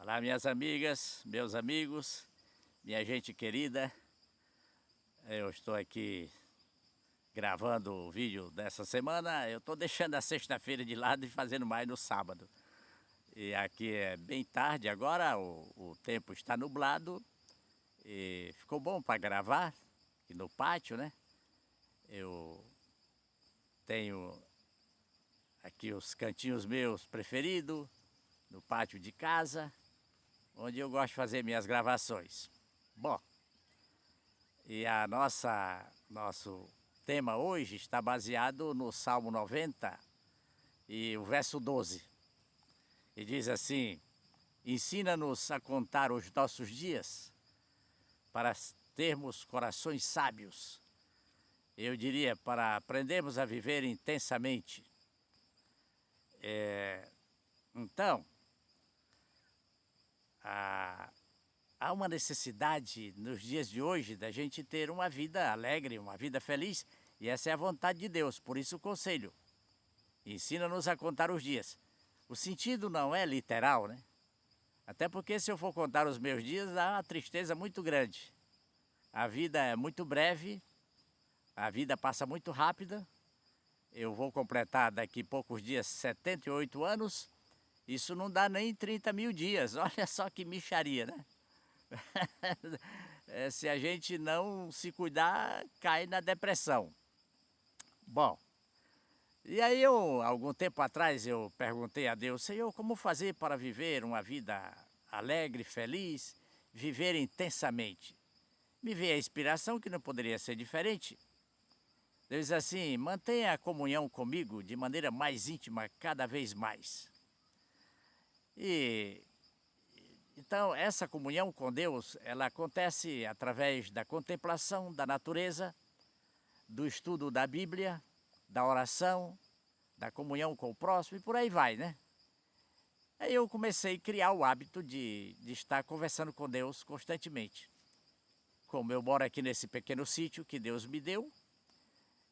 Olá, minhas amigas, meus amigos, minha gente querida. Eu estou aqui gravando o vídeo dessa semana. Eu estou deixando a sexta-feira de lado e fazendo mais no sábado. E aqui é bem tarde agora, o tempo está nublado e ficou bom para gravar aqui no pátio, né? Eu tenho aqui os cantinhos meus preferidos no pátio de casa, onde eu gosto de fazer minhas gravações. Bom, e nosso tema hoje está baseado no Salmo 90 e o verso 12. E diz assim: ensina-nos a contar os nossos dias para termos corações sábios. Eu diria, para aprendermos a viver intensamente. Então, há uma necessidade nos dias de hoje da gente ter uma vida alegre, uma vida feliz, e essa é a vontade de Deus. Por isso o conselho: ensina-nos a contar os dias. O sentido não é literal, né? Até porque se eu for contar os meus dias, dá uma tristeza muito grande. A vida é muito breve, a vida passa muito rápida. Eu vou completar daqui a poucos dias 78 anos. Isso não dá nem 30 mil dias. Olha só que mixaria, né? Se a gente não se cuidar, cai na depressão. Bom, e aí algum tempo atrás, eu perguntei a Deus: Senhor, como fazer para viver uma vida alegre, feliz, viver intensamente? Me veio a inspiração que não poderia ser diferente. Deus diz assim: mantenha a comunhão comigo de maneira mais íntima cada vez mais. E então essa comunhão com Deus, ela acontece através da contemplação da natureza, do estudo da Bíblia, da oração, da comunhão com o próximo e por aí vai, né? Aí eu comecei a criar o hábito de estar conversando com Deus constantemente. Como eu moro aqui nesse pequeno sítio que Deus me deu,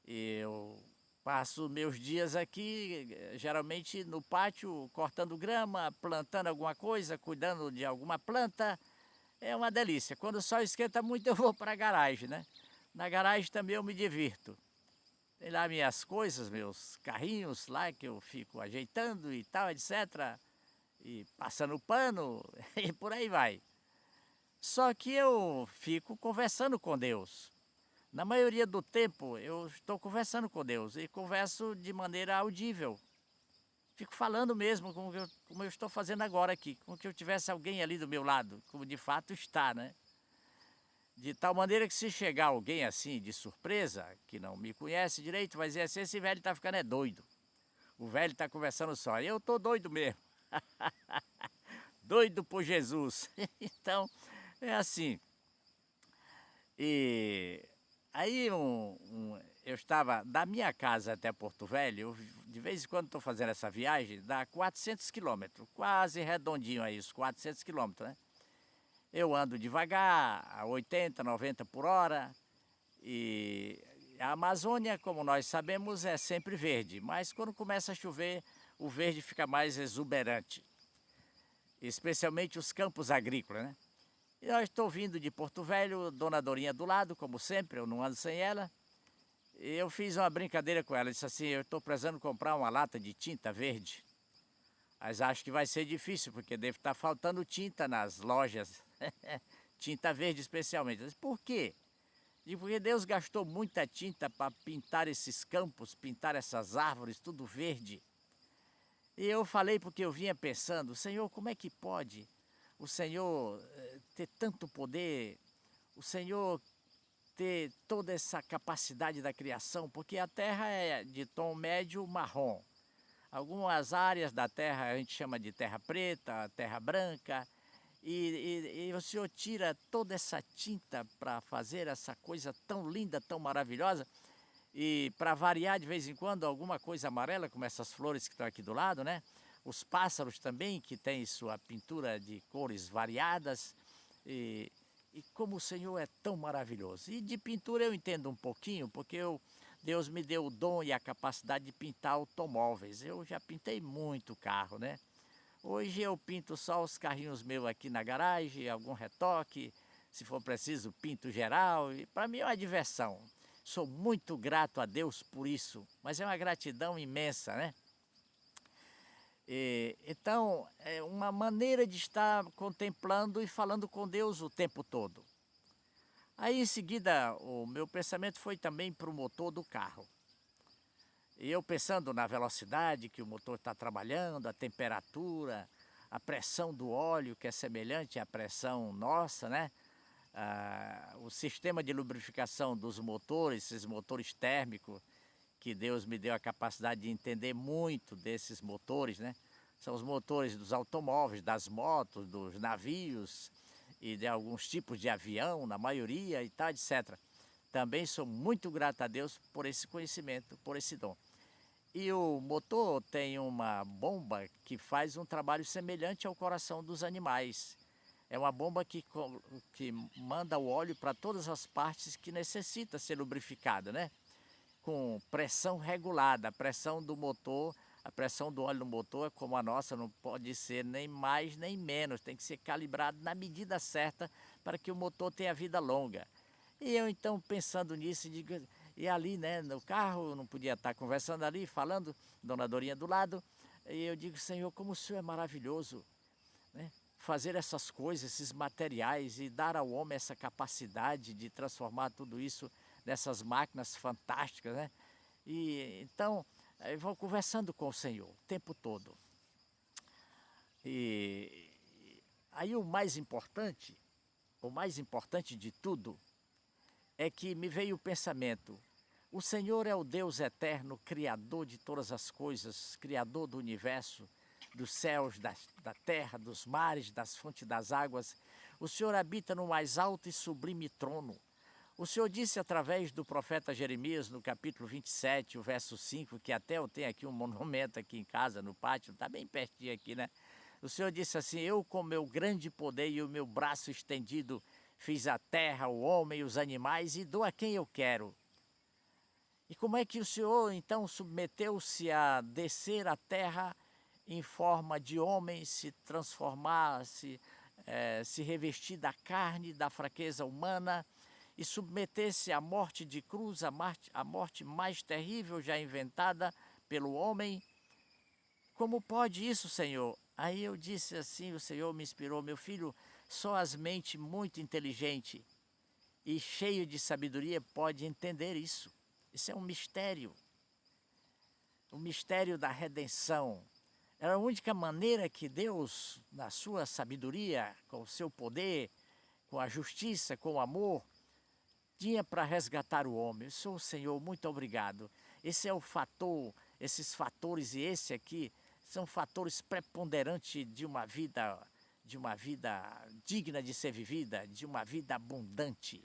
eu passo meus dias aqui, geralmente no pátio, cortando grama, plantando alguma coisa, cuidando de alguma planta. É uma delícia. Quando o sol esquenta muito, eu vou para a garagem, né? Na garagem também eu me divirto. Tem lá minhas coisas, meus carrinhos lá que eu fico ajeitando e tal, etc. E passando pano e por aí vai. Só que eu fico conversando com Deus. Na maioria do tempo eu estou conversando com Deus e converso de maneira audível. Fico falando mesmo como eu estou fazendo agora aqui, como que eu tivesse alguém ali do meu lado, como de fato está, né? De tal maneira que se chegar alguém assim de surpresa, que não me conhece direito, vai dizer assim: esse velho está ficando doido. O velho está conversando só. Eu estou doido mesmo. Doido por Jesus. Então, é assim. E aí eu estava da minha casa até Porto Velho, de vez em quando estou fazendo essa viagem, dá 400 quilômetros, quase redondinho aí, os 400 quilômetros, né? Eu ando devagar, a 80, 90 por hora, e a Amazônia, como nós sabemos, é sempre verde, mas quando começa a chover, o verde fica mais exuberante, especialmente os campos agrícolas, né? E eu estou vindo de Porto Velho, Dona Dorinha do lado, como sempre, eu não ando sem ela. E eu fiz uma brincadeira com ela, disse assim: eu estou precisando comprar uma lata de tinta verde. Mas acho que vai ser difícil, porque deve estar faltando tinta nas lojas. Tinta verde especialmente. Eu disse: por quê? Digo: porque Deus gastou muita tinta para pintar esses campos, pintar essas árvores, tudo verde. E eu falei porque eu vinha pensando: Senhor, como é que pode o Senhor ter tanto poder, o Senhor ter toda essa capacidade da criação? Porque a terra é de tom médio marrom. Algumas áreas da terra a gente chama de terra preta, terra branca, e o Senhor tira toda essa tinta para fazer essa coisa tão linda, tão maravilhosa, e para variar de vez em quando alguma coisa amarela, como essas flores que estão aqui do lado, né? Os pássaros também, que têm sua pintura de cores variadas, e, e como o Senhor é tão maravilhoso. E de pintura eu entendo um pouquinho, porque Deus me deu o dom e a capacidade de pintar automóveis. Eu já pintei muito carro, né? Hoje eu pinto só os carrinhos meus aqui na garagem, algum retoque, se for preciso pinto geral, e para mim é uma diversão. Sou muito grato a Deus por isso, mas é uma gratidão imensa, né? Então, é uma maneira de estar contemplando e falando com Deus o tempo todo. Aí em seguida, o meu pensamento foi também para o motor do carro. E eu pensando na velocidade que o motor está trabalhando, a temperatura, a pressão do óleo, que é semelhante à pressão nossa, né? O sistema de lubrificação dos motores, esses motores térmicos, que Deus me deu a capacidade de entender muito desses motores, né? São os motores dos automóveis, das motos, dos navios e de alguns tipos de avião, na maioria e tal, etc. Também sou muito grato a Deus por esse conhecimento, por esse dom. E o motor tem uma bomba que faz um trabalho semelhante ao coração dos animais. É uma bomba que manda o óleo para todas as partes que necessita ser lubrificada, né? Com pressão regulada, a pressão do motor, a pressão do óleo no motor é como a nossa, não pode ser nem mais nem menos, tem que ser calibrado na medida certa para que o motor tenha vida longa. E eu então pensando nisso, digo, e ali, né, no carro, eu não podia estar conversando ali, falando, Dona Dorinha do lado, e eu digo, Senhor, como o Senhor é maravilhoso, né? Fazer essas coisas, esses materiais e dar ao homem essa capacidade de transformar tudo isso nessas máquinas fantásticas, né? E então, eu vou conversando com o Senhor o tempo todo. E aí o mais importante de tudo, é que me veio o pensamento: o Senhor é o Deus eterno, Criador de todas as coisas, Criador do universo, dos céus, da terra, dos mares, das fontes das águas. O Senhor habita no mais alto e sublime trono. O Senhor disse através do profeta Jeremias, no capítulo 27, o verso 5, que até eu tenho aqui um monumento aqui em casa, no pátio, está bem pertinho aqui, né? O Senhor disse assim: eu com meu grande poder e o meu braço estendido fiz a terra, o homem e os animais e dou a quem eu quero. E como é que o Senhor então submeteu-se a descer à terra em forma de homem, se transformar, se revestir da carne, da fraqueza humana e submeter-se à morte de cruz, a morte mais terrível já inventada pelo homem? Como pode isso, Senhor? Aí eu disse assim, o Senhor me inspirou: meu filho, só as mentes muito inteligentes e cheio de sabedoria pode entender isso. Isso é um mistério, o mistério da redenção. Era a única maneira que Deus, na sua sabedoria, com o seu poder, com a justiça, com o amor, tinha para resgatar o homem. Eu sou o Senhor, muito obrigado. Esse é o fator, esses fatores e esse aqui são fatores preponderantes de uma vida digna de ser vivida, de uma vida abundante.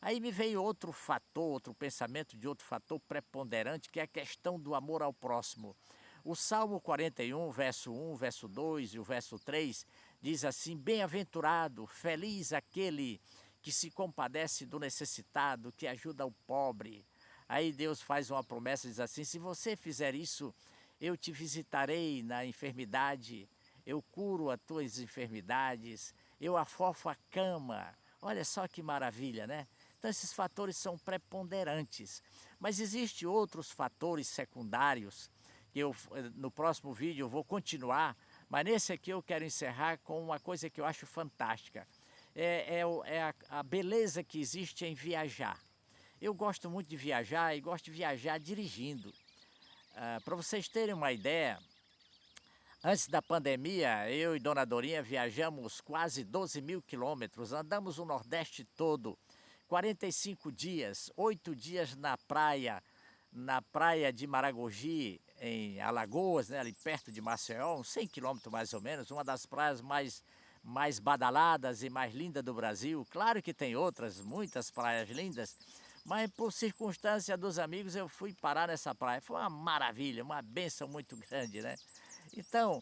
Aí me veio outro fator, outro pensamento de outro fator preponderante, que é a questão do amor ao próximo. O Salmo 41, verso 1, verso 2 e o verso 3 diz assim: bem-aventurado, feliz aquele que se compadece do necessitado, que ajuda o pobre. Aí Deus faz uma promessa, diz assim: se você fizer isso, eu te visitarei na enfermidade, eu curo as tuas enfermidades, eu afofo a cama. Olha só que maravilha, né? Então esses fatores são preponderantes. Mas existem outros fatores secundários, que no próximo vídeo eu vou continuar, mas nesse aqui eu quero encerrar com uma coisa que eu acho fantástica. É a beleza que existe em viajar. Eu gosto muito de viajar e gosto de viajar dirigindo. Para vocês terem uma ideia, antes da pandemia, eu e Dona Dorinha viajamos quase 12 mil quilômetros, andamos o Nordeste todo, 45 dias, 8 dias na praia de Maragogi, em Alagoas, né, ali perto de Maceió, uns 100 quilômetros mais ou menos, uma das praias mais badaladas e mais lindas do Brasil. Claro que tem outras, muitas praias lindas, mas por circunstância dos amigos eu fui parar nessa praia. Foi uma maravilha, uma bênção muito grande, né? Então,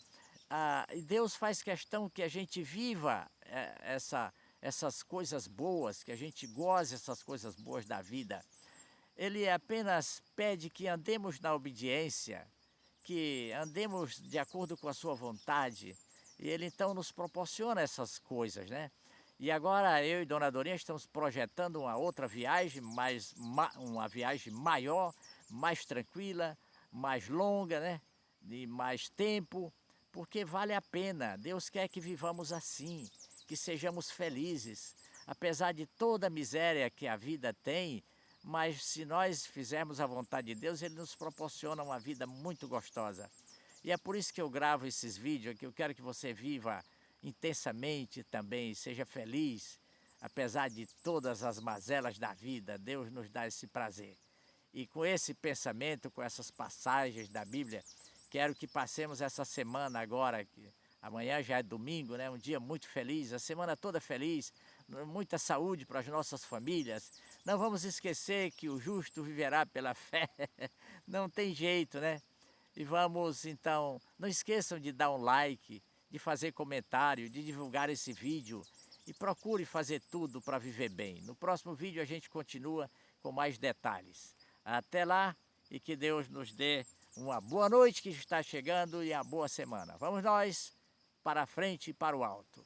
Deus faz questão que a gente viva essas coisas boas, que a gente goze essas coisas boas da vida. Ele apenas pede que andemos na obediência, que andemos de acordo com a sua vontade, e Ele então nos proporciona essas coisas, né? E agora eu e Dona Dorinha estamos projetando uma outra viagem, uma viagem maior, mais tranquila, mais longa, né? De mais tempo, porque vale a pena. Deus quer que vivamos assim, que sejamos felizes, apesar de toda a miséria que a vida tem, mas se nós fizermos a vontade de Deus, Ele nos proporciona uma vida muito gostosa. E é por isso que eu gravo esses vídeos, que eu quero que você viva intensamente também, seja feliz, apesar de todas as mazelas da vida, Deus nos dá esse prazer. E com esse pensamento, com essas passagens da Bíblia, quero que passemos essa semana agora, que amanhã já é domingo, né? Um dia muito feliz, a semana toda feliz, muita saúde para as nossas famílias. Não vamos esquecer que o justo viverá pela fé, não tem jeito, né? E vamos então, não esqueçam de dar um like, de fazer comentário, de divulgar esse vídeo e procure fazer tudo para viver bem. No próximo vídeo a gente continua com mais detalhes. Até lá e que Deus nos dê uma boa noite que está chegando e uma boa semana. Vamos nós para frente e para o alto.